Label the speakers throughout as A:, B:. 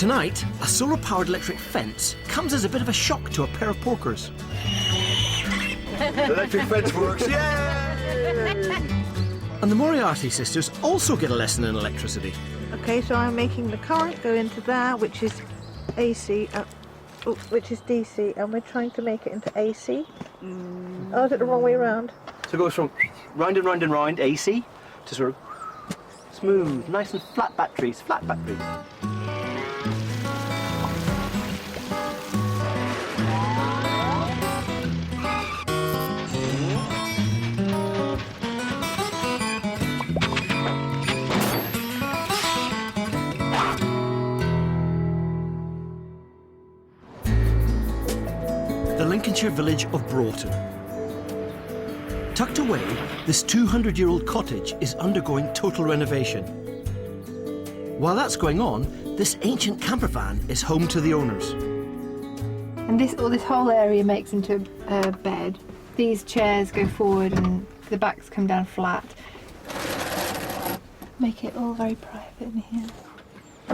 A: Tonight, a solar-powered electric fence comes as a bit of a shock to a pair of porkers.
B: The electric fence works, yay!
A: And the Moriarty sisters also get a lesson in electricity.
C: Okay, so I'm making the current go into there, which is AC, which is DC, and we're trying to make it into AC. Oh, is it the wrong way around?
B: So it goes from round and round and round, AC, to sort of smooth, nice and flat batteries,
A: The Lincolnshire village of Broughton. Tucked away, this 200-year-old cottage is undergoing total renovation. While that's going on, this ancient camper van is home to the owners.
D: And this whole area makes into a bed. These chairs go forward and the backs come down flat. Make it all very private in here.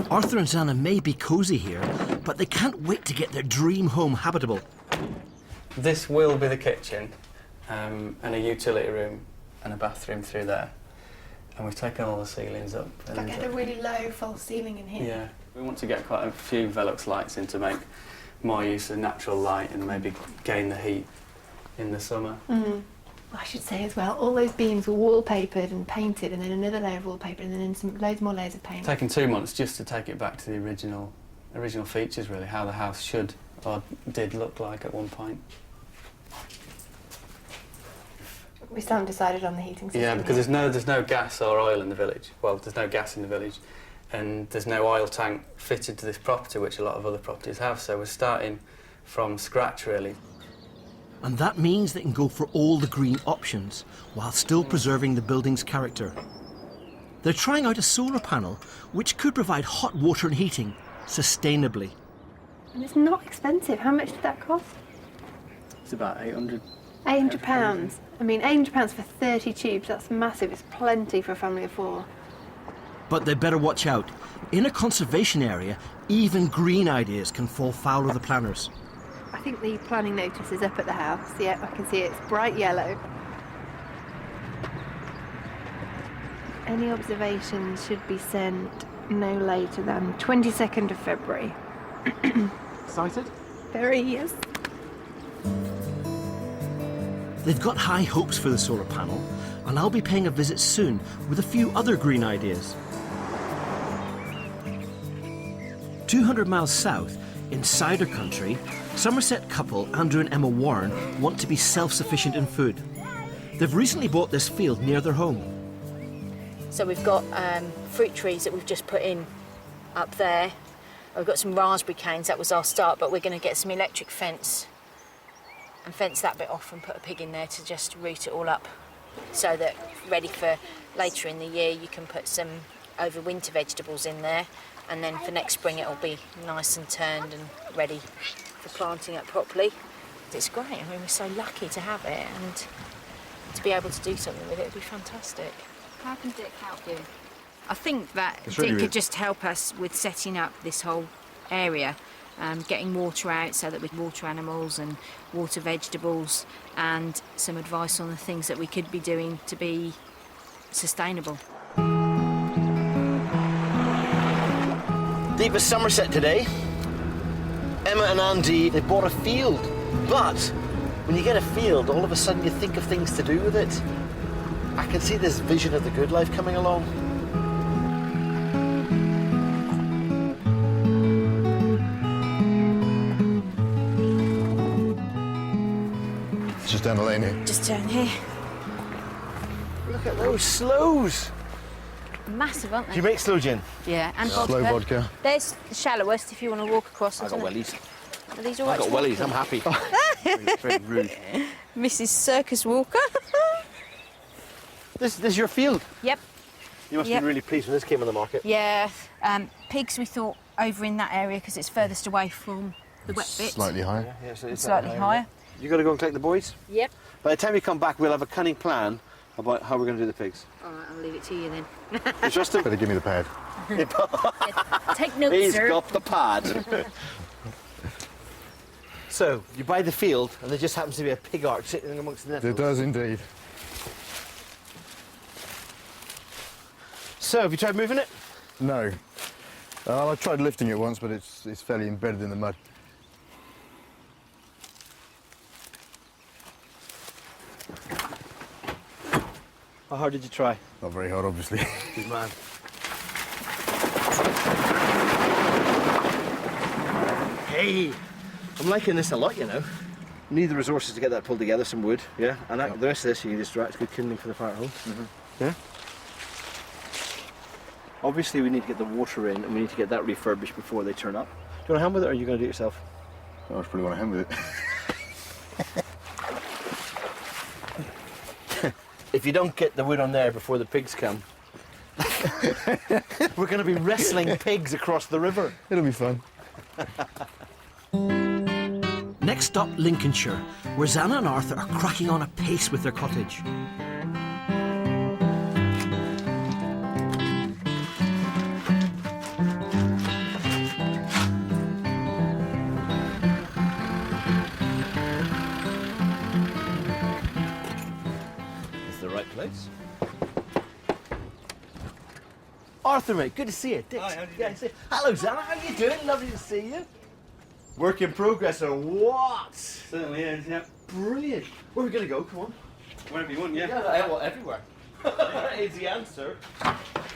A: Arthur and Zana may be cosy here, but they can't wait to get their dream home habitable.
E: This will be the kitchen, and a utility room and a bathroom through there. And we've taken all the ceilings up.
D: But get a really low false ceiling in here.
E: Yeah, we want to get quite a few Velux lights in to make more use of natural light and maybe gain the heat in the summer.
D: I should say as well, all those beams were wallpapered and painted, and then another layer of wallpaper, and then loads more layers of paint.
E: It's taken 2 months just to take it back to the original features, really, how the house should or did look like at one point.
D: We still haven't decided on the heating system.
E: Yeah, because there's no gas or oil in the village. Well, there's no gas in the village, and there's no oil tank fitted to this property, which a lot of other properties have. So we're starting from scratch, really.
A: And that means they can go for all the green options while still preserving the building's character. They're trying out a solar panel which could provide hot water and heating sustainably.
D: And it's not expensive. How much did that cost?
E: It's about 800.
D: £800. I mean, £800 for 30 tubes, that's massive. It's plenty for a family of 4.
A: But they better watch out. In a conservation area, even green ideas can fall foul of the planners.
D: I think the planning notice is up at the house. Yeah, I can see it. It's bright yellow. Any observations should be sent no later than 22nd of February.
B: Excited?
D: Very, yes.
A: They've got high hopes for the solar panel, and I'll be paying a visit soon with a few other green ideas. 200 miles south, in cider country, Somerset couple Andrew and Emma Warren want to be self-sufficient in food. They've recently bought this field near their home.
F: So we've got fruit trees that we've just put in up there. We've got some raspberry canes, that was our start, but we're going to get some electric fence and fence that bit off and put a pig in there to just root it all up so that ready for later in the year you can put some overwinter vegetables in there, and then for next spring it'll be nice and turned and ready for planting up properly. It's great. I mean, we're so lucky to have it, and to be able to do something with it would be fantastic.
G: How can Dick help you? I think that
B: really
G: Dick could just help us with setting up this whole area, getting water out so that we can water animals and water vegetables, and some advice on the things that we could be doing to be sustainable.
B: Deep as Somerset today. Emma and Andy, they bought a field, but when you get a field, all of a sudden you think of things to do with it. I can see this vision of the good life coming along.
H: It's just down the lane here.
F: Just turn here.
B: Look at those sloes.
F: Massive, aren't they?
B: Do you make sloe gin?
F: Yeah, and
H: Slow vodka.
F: There's the shallowest if you want to walk across.
B: I got wellies.
F: Are these all
B: I
F: right?
B: got wellies, I'm happy. very, very rude.
F: Mrs. Circus Walker.
B: This is your field?
F: Yep.
B: You must
F: Yep.
B: be really pleased when this came on the market.
F: Yeah. Pigs we thought over in that area because it's furthest away from the wet bit.
H: Slightly higher.
B: Yeah, so it's
F: Slightly higher.
B: You got to go and collect the boys?
F: Yep.
B: By the time you come back, we'll have a cunning plan about how we're going to do the pigs.
G: All right, I'll leave it to you then.
B: You trust him?
H: Better give me the pad.
G: Take notes,
B: He's
G: sir.
B: got the pad. So, you buy the field, and there just happens to be a pig ark sitting amongst the nettles.
H: It does indeed.
B: So, have you tried moving it?
H: No. I tried lifting it once, but it's fairly embedded in the mud.
B: How hard did you try?
H: Not very hard, obviously.
B: Good man. Hey, I'm liking this a lot, you know. Need the resources to get that pulled together, some wood, yeah? And the rest of this you can just it's good kindling for the fire at home. Yeah? Obviously we need to get the water in and we need to get that refurbished before they turn up. Do you want a hand with it or are you going to do it yourself?
H: I was probably want to hand with it.
B: If you don't get the wood on there before the pigs come, we're going to be wrestling pigs across the river.
H: It'll be fun.
A: Next stop, Lincolnshire, where Zana and Arthur are cracking on apace with their cottage.
B: It's the right place. Arthur, mate, good to see you. Dick.
E: Hi, how do you
B: Yeah,
E: do?
B: hello, Zana. How you doing? Lovely to see you. Work in progress or what?
E: Certainly is, yeah.
B: Brilliant. Where are we going to go? Come on.
E: Wherever you want, yeah.
B: Well, everywhere. Is the answer.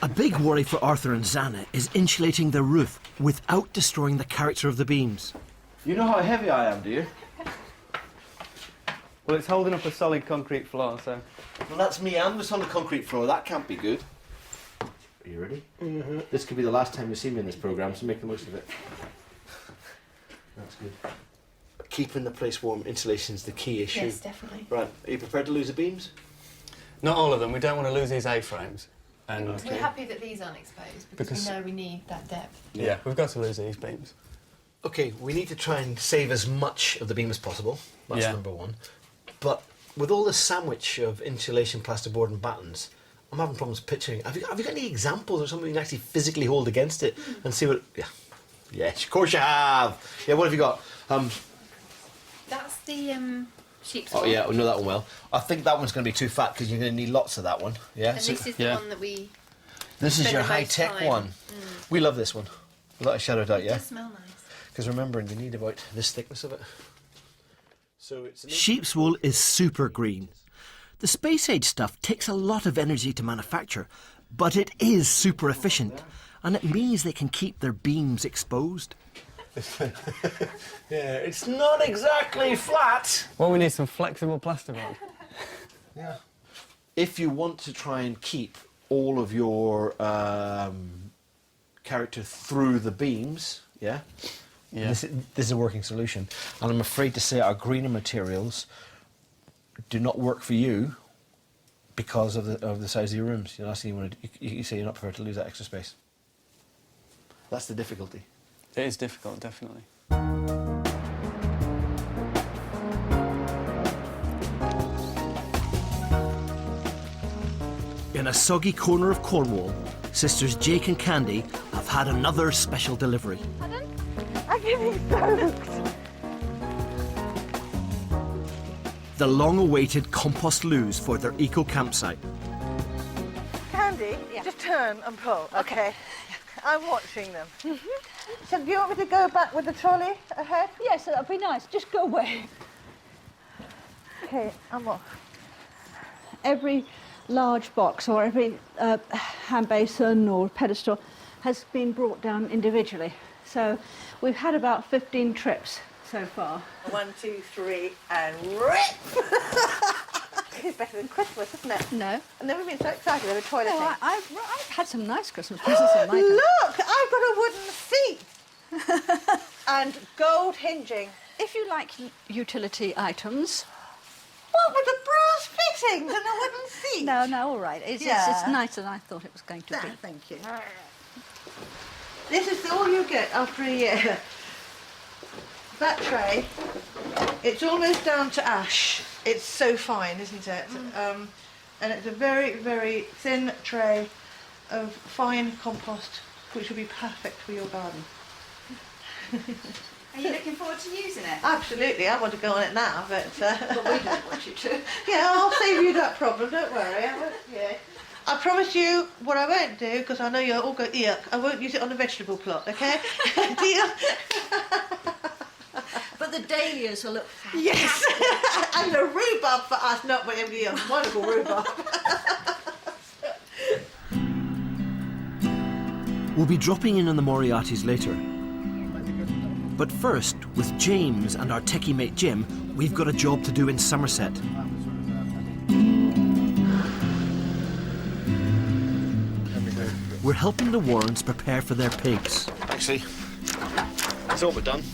A: A big worry for Arthur and Zana is insulating the roof without destroying the character of the beams.
B: You know how heavy I am, do you?
E: Well, it's holding up a solid concrete floor, so...
B: Well, that's me and the solid concrete floor. That can't be good. Are you ready? Mm-hmm. This could be the last time you see me in this programme, so make the most of it. That's good. Keeping the place warm, insulation's the key issue.
D: Yes, definitely.
B: Right, are you prepared to lose the beams?
E: Not all of them. We don't want to lose these A-frames. And
D: We're happy that these aren't exposed because we know we need that depth.
E: yeah, we've got to lose these beams.
B: Okay, we need to try and save as much of the beam as possible. That's
E: Yeah.
B: number one. But with all this sandwich of insulation, plasterboard and battens, I'm having problems picturing. Have you got any examples of something you can actually physically hold against it and see what... Yeah. Yes, of course you have. Yeah, what have you got?
D: That's the sheep's
B: Oh
D: wool.
B: yeah, we know that one well. I think that one's going to be too fat because you're going to need lots of that one. Yeah.
D: And
B: So
D: this is the
E: yeah.
D: one that we
B: this is
D: spend
B: your
D: the
B: high
D: most
B: tech
D: time.
B: one. We love this one. Without a shadow of doubt, yeah.
D: does smell nice.
B: Because remembering you need about this thickness of it. So it's
A: Sheep's wool is super green. The space age stuff takes a lot of energy to manufacture, but it is super efficient, and it means they can keep their beams exposed.
B: yeah, it's not exactly flat.
E: Well, we need some flexible plasterboard.
B: Yeah. If you want to try and keep all of your character through the beams, yeah,
E: Yeah.
B: this is a working solution. And I'm afraid to say our greener materials do not work for you because of the size of your rooms. You know, last thing you say you're not prepared to lose that extra space. That's the difficulty.
E: It is difficult, definitely.
A: In a soggy corner of Cornwall, sisters Jake and Candy have had another special delivery.
C: I'm getting soaked.
A: The long-awaited compost loos for their eco-campsite.
C: Candy, just turn and pull. Okay. I'm watching them. So do you want me to go back with the trolley ahead?
F: Yes, that'd be nice. Just go away.
C: Okay, I'm off.
I: Every large box or every hand basin or pedestal has been brought down individually. So we've had about 15 trips so far.
C: 1, 2, 3, and rip! It's better than Christmas, isn't it?
I: No.
C: I've never been so excited over toileting.
I: No, I've had some nice Christmas presents in my time.
C: Look, I've got a wooden seat and gold hinging.
I: If you like utility items.
C: What with the brass fittings and a wooden seat?
I: No, all right. It's nicer than I thought it was going to be.
C: Thank you. This is all you get after a year. That tray, it's almost down to ash. It's so fine, isn't it? and it's a very, very thin tray of fine compost, which will be perfect for your garden.
J: Are you looking forward to using it?
C: Absolutely, I want to go on it now, but
J: But we don't want you to.
C: yeah, I'll save you that problem. Don't worry. I promise you, what I won't do, because I know you'll all go yuck, I won't use it on a vegetable plot. Okay? Deal?
J: But the dahlias will look fantastic.
C: Yes. And the rhubarb for us, not for everybody else. Wonderful rhubarb.
A: We'll be dropping in on the Moriartys later. But first, with James and our techie mate Jim, we've got a job to do in Somerset. We're helping the Warrens prepare for their pigs.
B: Actually, it's all but done.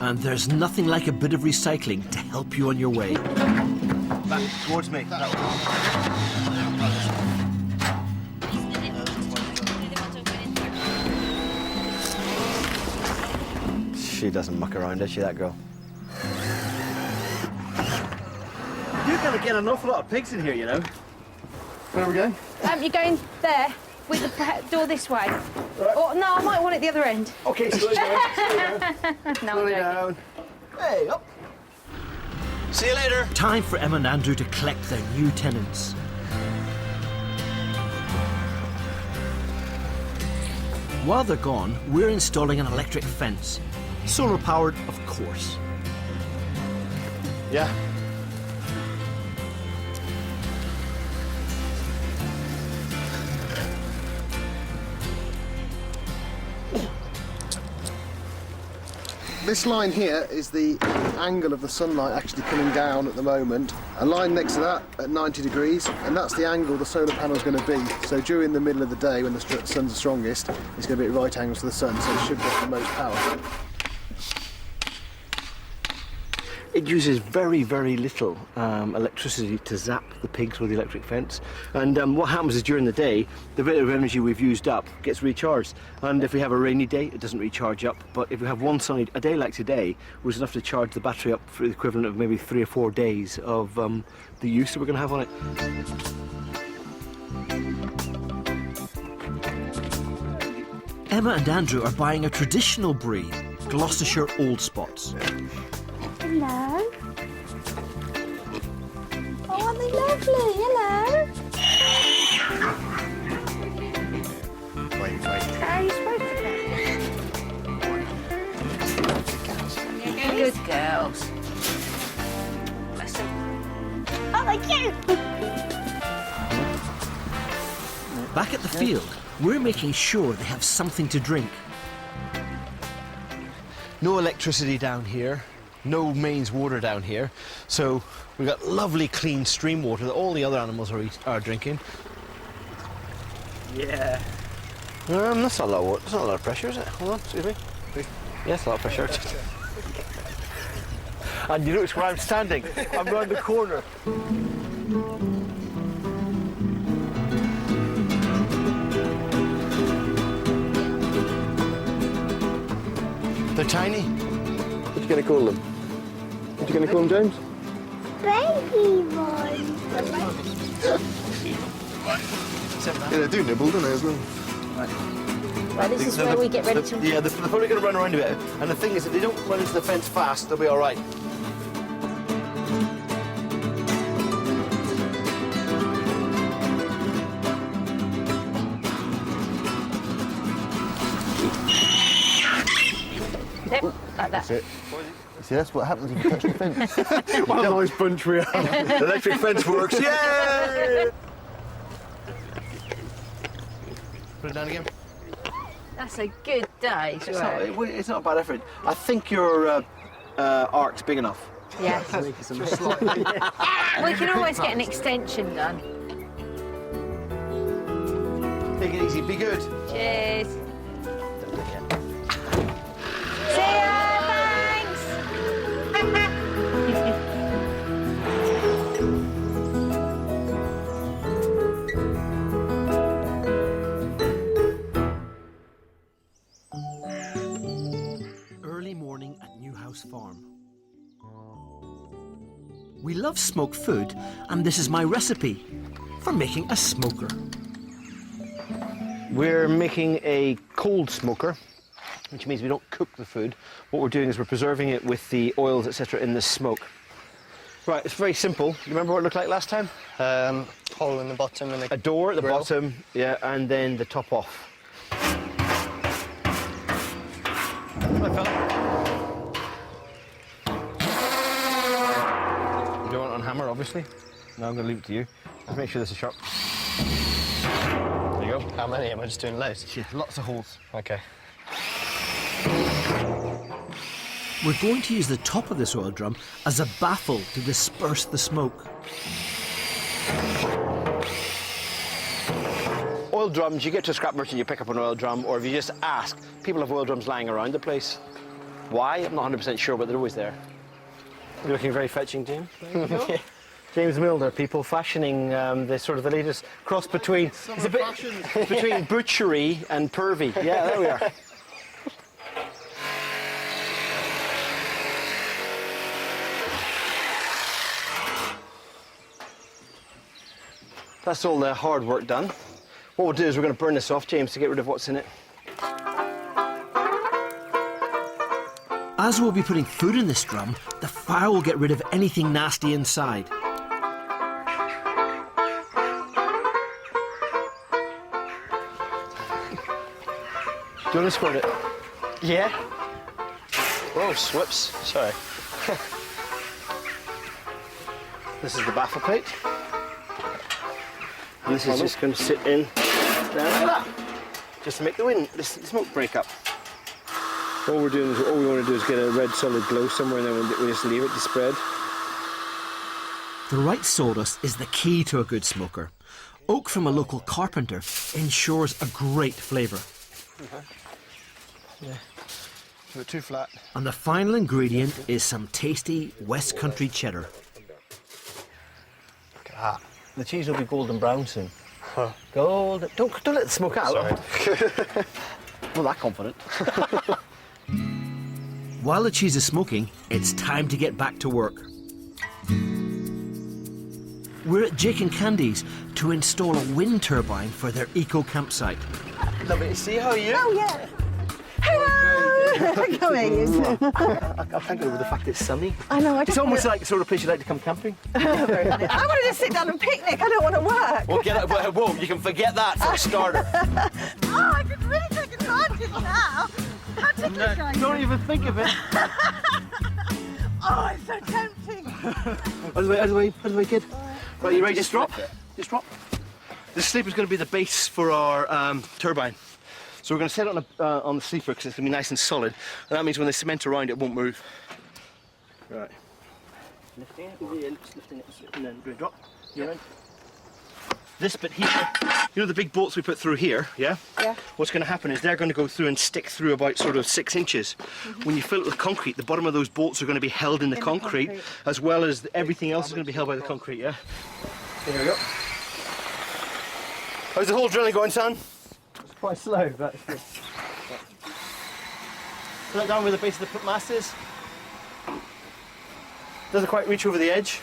A: And there's nothing like a bit of recycling to help you on your way.
B: Back towards me. She doesn't muck around, does she, that girl? You're going to get an awful lot of pigs in here, you know. Where are we going?
G: You're going there with the door this way. Right. Or no, I might want it the other end.
B: Okay, slow down.
G: No, I'm joking.
B: Hey, up. See you later.
A: Time for Emma and Andrew to collect their new tenants. While they're gone, we're installing an electric fence. Solar powered, of course.
B: Yeah.
K: This line here is the angle of the sunlight actually coming down at the moment. A line next to that at 90 degrees, and that's the angle the solar panel is going to be. So during the middle of the day when the sun's the strongest, it's going to be at right angles to the sun, so it should get the most power.
B: It uses very, very little electricity to zap the pigs with the electric fence. And what happens is during the day, the bit of energy we've used up gets recharged. And if we have a rainy day, it doesn't recharge up. But if we have one side, a day like today, was enough to charge the battery up for the equivalent of maybe 3 or 4 days of the use that we're going to have on it.
A: Emma and Andrew are buying a traditional breed, Gloucestershire Old Spots.
G: Hello. Oh, aren't they lovely? Hello.
K: Wait.
G: How are you supposed to go? Good girls. Bless them. Oh, they're cute.
A: Back at the field, we're making sure they have something to drink.
B: No electricity down here. No mains water down here, so we've got lovely clean stream water that all the other animals are drinking. Yeah. That's not a lot of water. That's not a lot of pressure, is it? Hold on, excuse me. Yeah, it's a lot of pressure. And you notice where I'm standing? I'm round the corner. They're tiny. What are you going to call them? What are you going to call them, James?
L: Baby boys.
K: Yeah, they do nibble, don't they, as well?
F: Right, this is where we get ready to...
B: Yeah, they're probably going to run around a bit. And the thing is, if they don't run into the fence fast, they'll be all right.
F: Yep, like that.
K: That's it. See, that's what happens if you touch the fence.
B: What a nice bunch we are. The electric fence works. Yay! Put it down again.
F: That's a good day.
B: It's not a bad effort. I think your arc's big enough.
F: Yeah. We can always get an extension done.
B: Take it easy. Be good.
F: Cheers. See ya. Thanks.
A: We love smoked food, and this is my recipe for making a smoker.
B: We're making a cold smoker, which means we don't cook the food. What we're doing is we're preserving it with the oils, etc., in the smoke. Right, it's very simple. You remember what it looked like last time?
E: Hole in the bottom and
B: A door at the
E: grill.
B: bottom, yeah, and then the top off. Hi, fella. You don't want it on hammer, obviously. No, I'm going to leave it to you. Let's make sure this is sharp. There you go.
E: How many? Am I just doing loads?
B: Yeah, lots of holes.
E: Okay.
A: We're going to use the top of this oil drum as a baffle to disperse the smoke.
B: Oil drums, you get to a scrap merchant, you pick up an oil drum, or if you just ask, people have oil drums lying around the place. Why? I'm not 100% sure, but they're always there. You're looking very fetching, James. There you go. James Milner, people fashioning the sort of the latest cross between it's a bit between butchery and pervy. Yeah, there we are. That's all the hard work done. What we'll do is we're going to burn this off, James, to get rid of what's in it.
A: As we'll be putting food in this drum, the fire will get rid of anything nasty inside.
B: Do you want to squirt it? Yeah? Whoa, whoops, sorry. This is the baffle plate. And this is just going to sit in there like that, just to make the smoke break up. All we want to do is get a red solid glow somewhere, and then we just leave it to spread.
A: The right sawdust is the key to a good smoker. Oak from a local carpenter ensures a great flavour.
B: Okay. Yeah, do it too flat.
A: And the final ingredient is some tasty West Country cheddar.
B: Look at that. The cheese will be golden brown soon. Huh. Golden. Don't let it smoke out. Not that confident.
A: While the cheese is smoking, it's time to get back to work. We're at Jake and Candy's to install a wind turbine for their eco campsite.
B: Lovely to see. How are you?
C: Oh, yeah. Hello! Come here.
B: I can't get over the fact it's sunny.
C: I know.
B: It's almost like the sort of place you'd like to come camping.
C: Very funny. I want to just sit down and picnic. I don't want to work.
B: Well, get it. Whoa, you can forget that for a starter.
C: Oh, I could really take advantage now. How ticklish are you?
B: Don't even think of it.
C: Oh, it's so tempting.
B: Out of the way, kid. Right, you ready? Just drop. Just drop. This sleeper's going to be the base for our turbine. So we're going to set it on the sleeper because it's going to be nice and solid. And that means when they cement around it won't move. Right. Lifting it, and then do a drop. You ready? This bit here, you know the big bolts we put through here, yeah?
C: Yeah.
B: What's going to happen is they're going to go through and stick through about sort of 6 inches. When you fill it with concrete, the bottom of those bolts are going to be held in the concrete, as well as everything else is going to be held by the concrete, yeah? There we go. How's the whole drilling going, son?
E: It's quite slow, but
B: Put that down where the base of the mast is. Doesn't quite reach over the edge.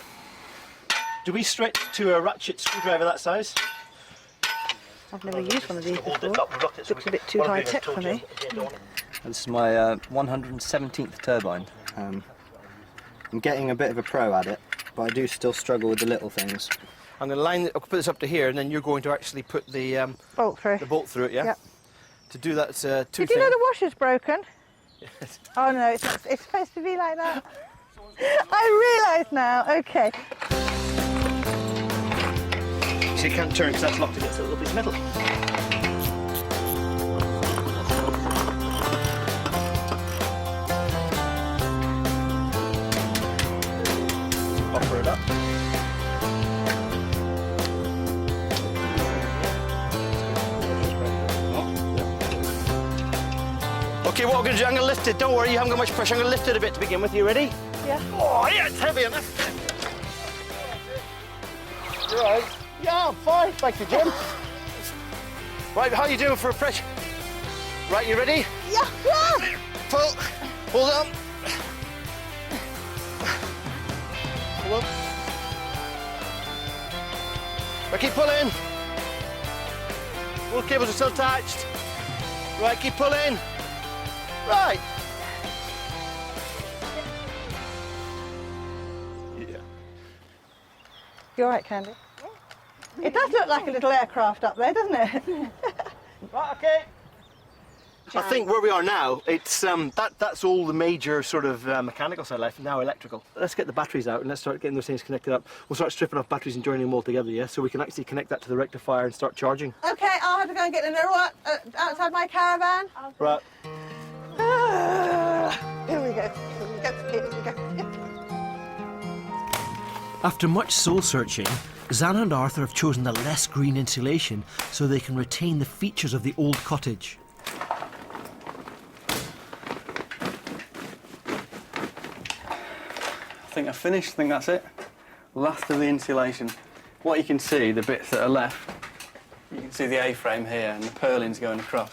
B: Do we stretch to a ratchet screwdriver that size?
C: I've never used one of these before. Looks a bit too high tech for me.
M: This is my 117th turbine. I'm getting a bit of a pro at it, but I do still struggle with the little things.
B: I'm going to put this up to here, and then you're going to actually put the
C: bolt through.
B: The bolt through it, yeah?
C: Yep.
B: To do that, two things.
C: Did you know the washer's broken? Yes. Oh no, it's not, it's supposed to be like that. I realise now. Okay.
B: So you can't turn because that's locked against a little piece of metal. Offer it up. Okay, what I'm going to do, I'm going to lift it. Don't worry, you haven't got much pressure. I'm going to lift it a bit to begin with. You ready?
C: Yeah.
B: Oh, yeah, it's heavy enough. You're all right. Yeah, I'm fine. Thank you, Jim. Right, how are you doing for a pressure? Right, you ready?
C: Yeah.
B: Pull. Hold on. Hold on. Right, keep pulling. All cables are still attached. Right, keep pulling. Right. Yeah.
C: You all right, Candy? It does look like a little aircraft up there, doesn't it?
B: Right, okay. I think where we are now, it's that's all the major sort of mechanical side left, now electrical. Let's get the batteries out and let's start getting those things connected up. We'll start stripping off batteries and joining them all together, yeah? So we can actually connect that to the rectifier and start charging.
C: Okay, I'll have to go and get the little one outside my caravan.
B: Right.
C: Here we go. Here we go.
A: After much soul searching, Zana and Arthur have chosen the less green insulation so they can retain the features of the old cottage.
E: I think I've finished. I think that's it. Last of the insulation. What you can see, the bits that are left, you can see the A-frame here and the purlins going across.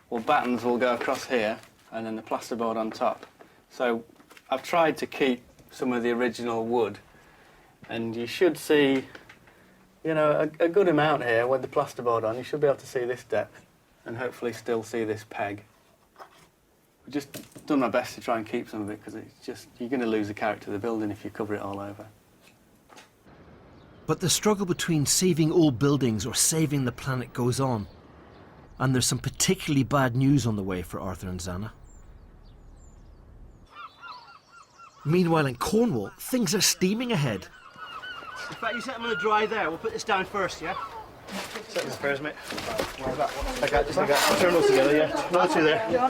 E: Well, battens will go across here and then the plasterboard on top. So I've tried to keep some of the original wood, and you should see, you know, a good amount here with the plasterboard on. You should be able to see this depth and hopefully still see this peg. I've just done my best to try and keep some of it because it's just, you're going to lose the character of the building if you cover it all over.
A: But the struggle between saving old buildings or saving the planet goes on. And there's some particularly bad news on the way for Arthur and Zana. Meanwhile in Cornwall, things are steaming ahead.
B: In fact, you set them on the dry there. We'll put this down first, yeah? Set them first, mate. Like that, just like that. Turn those together, yeah? No two there.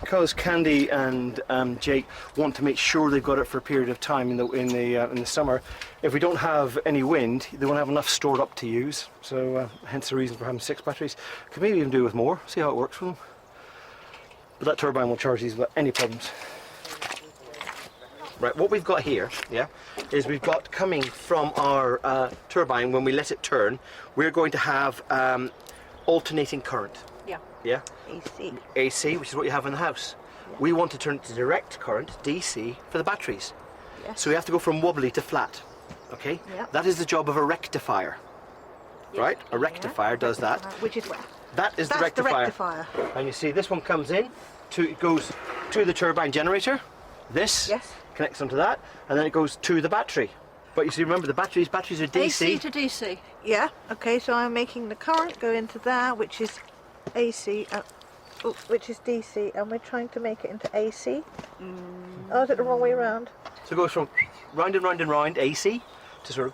B: Because Candy and Jake want to make sure they've got it for a period of time in the summer. If we don't have any wind, they won't have enough stored up to use. So hence the reason for having 6 batteries. Could maybe even do with more. See how it works for them. But that turbine will charge these without any problems. Right, what we've got here, yeah, is we've got coming from our turbine when we let it turn, we're going to have alternating current.
C: Yeah.
B: Yeah.
C: AC.
B: AC, which is what you have in the house. Yeah. We want to turn it to direct current, DC, for the batteries.
C: Yes.
B: So we have to go from wobbly to flat. Okay?
C: Yeah.
B: That is the job of a rectifier. Yes. Right? A rectifier does that.
C: Which is where?
B: That is
C: That's
B: the rectifier.
C: The rectifier.
B: And you see this one comes in, it goes to the turbine generator. This connects onto that, and then it goes to the battery. But you see, remember the batteries are DC.
C: AC to DC. Yeah. Okay, so I'm making the current go into there, which is AC, which is DC, and we're trying to make it into AC. Oh, is it the wrong way around?
B: So it goes from round and round and round, AC, to sort of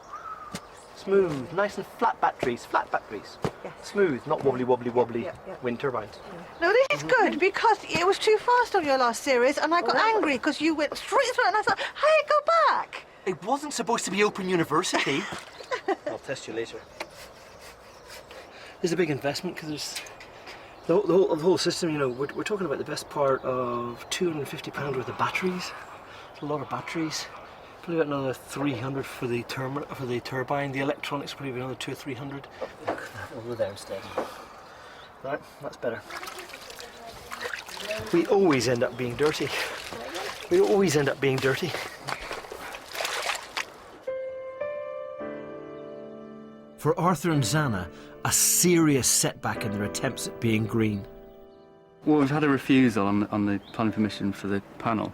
B: smooth, nice and flat batteries. Yes. Smooth, not wobbly wind turbines.
C: No, this is good because it was too fast on your last series, and I got angry because you went straight through it, and I thought, hey, go back.
B: It wasn't supposed to be Open University. I'll test you later. This is a big investment because there's the whole system. You know, we're talking about the best part of £250 worth of batteries. It's a lot of batteries. Probably about another 300 for the turbine. The electronics probably another 200 or 300. Look, over there instead. Right, that's better. We always end up being dirty. We always end up being dirty.
A: For Arthur and Zana, a serious setback in their attempts at being green.
E: Well, we've had a refusal on the planning permission for the panel,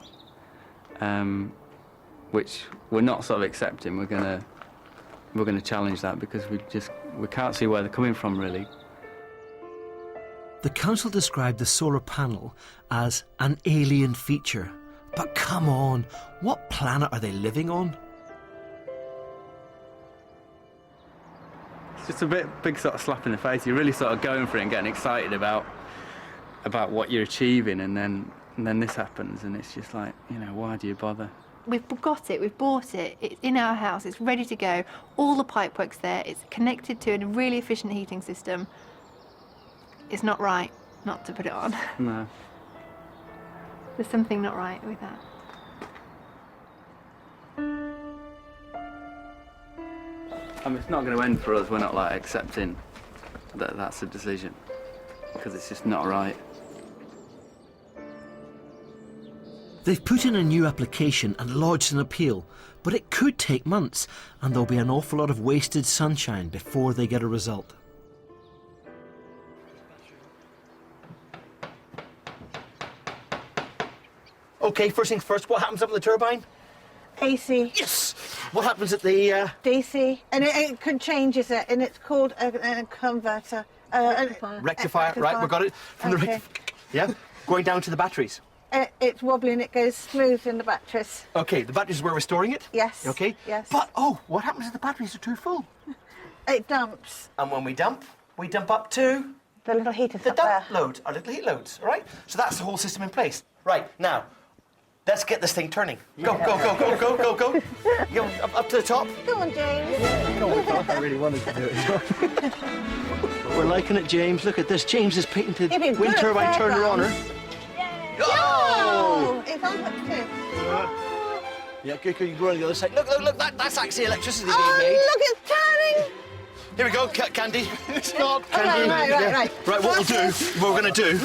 E: which we're not sort of accepting. We're gonna challenge that because we can't see where they're coming from really.
A: The council described the solar panel as an alien feature. But come on, what planet are they living on?
E: It's just a big sort of slap in the face. You're really sort of going for it and getting excited about what you're achieving, and then this happens, and it's just like, you know, why do you bother?
D: We've got it, we've bought it, it's in our house, it's ready to go, all the pipework's there, it's connected to a really efficient heating system. It's not right not to put it on.
E: No.
D: There's something not right with that.
E: I mean, it's not going to end for us. We're not like accepting that that's a decision because it's just not right.
A: They've put in a new application and lodged an appeal, but it could take months, and there'll be an awful lot of wasted sunshine before they get a result.
B: Okay, first things first, what happens up in the turbine?
C: AC.
B: Yes! What happens at the...
C: DC. And it can changes it, and it's called a converter.
B: Rectifier, right, we got it. From
C: Okay.
B: the yeah, going down to the batteries.
C: It's wobbling, it goes smooth in the batteries.
B: Okay, the batteries is where we're storing it?
C: Yes.
B: Okay.
C: Yes.
B: But, oh, what happens if the batteries are too full?
C: It dumps.
B: And when we dump up to...
C: The little heaters
B: the
C: up there.
B: dump load, our little heat loads, all right? So that's the whole system in place. Right, now, let's get this thing turning. Go, go, go, go, go, go, go. Go up to the top.
C: Come on, James.
M: I really wanted to do it.
B: We're liking it, James. Look at this. James is painted
C: You've been
B: wind
C: good
B: turbine
C: at
B: turner on her.
C: Oh! It's on hook too.
B: Yeah, good, good. You go on the other side. Look, look, look. That's actually electricity being
C: Oh,
B: made.
C: look, it's turning!
B: Here we go, Candy. It's not
C: Right,
B: Candy.
C: right.
B: Right, what we'll do, what we're going to do,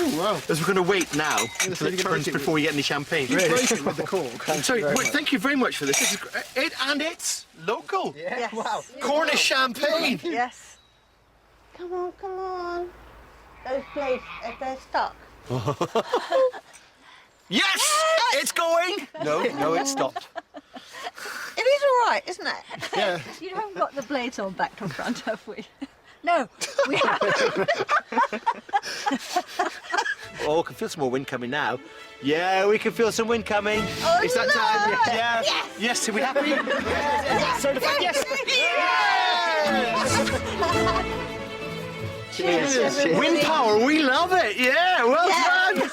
B: is we're going to wait now until it turns
K: break it
B: before we get any champagne.
K: With the cork.
B: Sorry, thank you very much for this. This is great. And it's local.
C: Yeah. Yes.
B: Wow. Cornish champagne.
C: Yes. Come on, come on. Those blades, if they're stuck.
B: Yes! It's going! No, it stopped.
C: It is all right, isn't it?
K: Yeah.
I: You haven't got the blades on back to front, have we?
C: No, we haven't.
B: Oh, I can feel some more wind coming now. Yeah, we can feel some wind coming.
C: Oh,
B: it's that
C: no.
B: time. Yeah.
C: Yes.
B: Yes, are we happy? Yes. Certified, yes. Yes.
C: Cheers.
B: Wind power, we love it. Yeah, well done.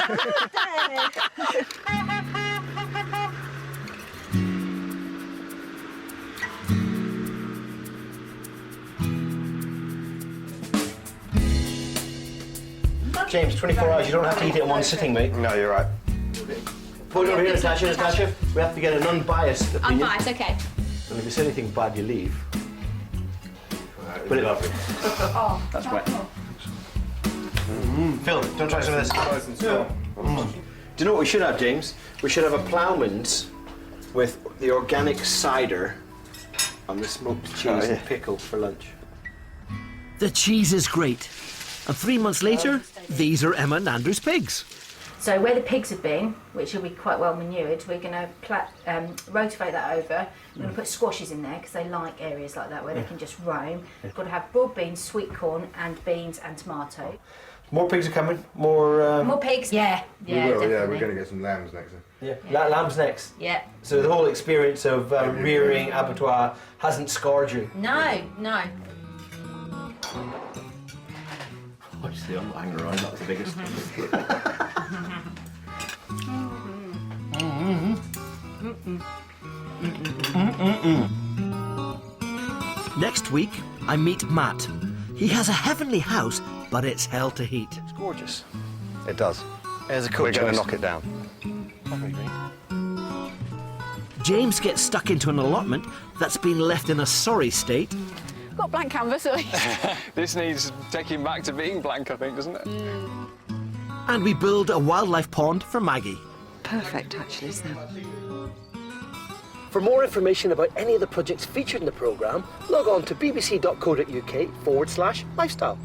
B: James, 24 hours, you don't have to eat it in one sitting, mate.
H: No, you're right.
B: Put it over here, Natasha. We have to get an unbiased opinion.
G: Unbiased, okay.
B: And if you say anything bad, you leave. But it lovely.
G: Oh,
E: That's wet.
B: Phil, don't try some of this. Do you know what we should have, James? We should have a ploughman's with the organic cider and the smoked cheese and pickle for lunch.
A: The cheese is great. And 3 months later, these are Emma and Andrew's pigs.
G: So where the pigs have been, which will be quite well manured, we're going to rotivate that over. We're going to put squashes in there because they like areas like that where they can just roam. We've got to have broad beans, sweet corn, and beans and tomato.
B: More pigs are coming. More.
G: More pigs? Yeah,
H: We will,
G: definitely.
H: yeah, we're going to get some lambs next time.
B: Yeah, lambs next.
G: Yeah.
B: So the whole experience of rearing abattoir hasn't scarred you.
G: No, no.
B: Obviously, I'm not hanging around. That was the biggest.
A: Next week, I meet Matt. He has a heavenly house, but it's hell to heat.
B: It's gorgeous.
H: It does.
B: There's a
H: We're
B: coach.
H: going to knock it down.
A: James gets stuck into an allotment that's been left in a sorry state.
J: Got blank canvas, have we?
E: This needs taking back to being blank, I think, doesn't it?
A: And we build a wildlife pond for Maggie.
J: Perfect, actually, isn't it?
B: For more information about any of the projects featured in the programme, log on to bbc.co.uk/lifestyle.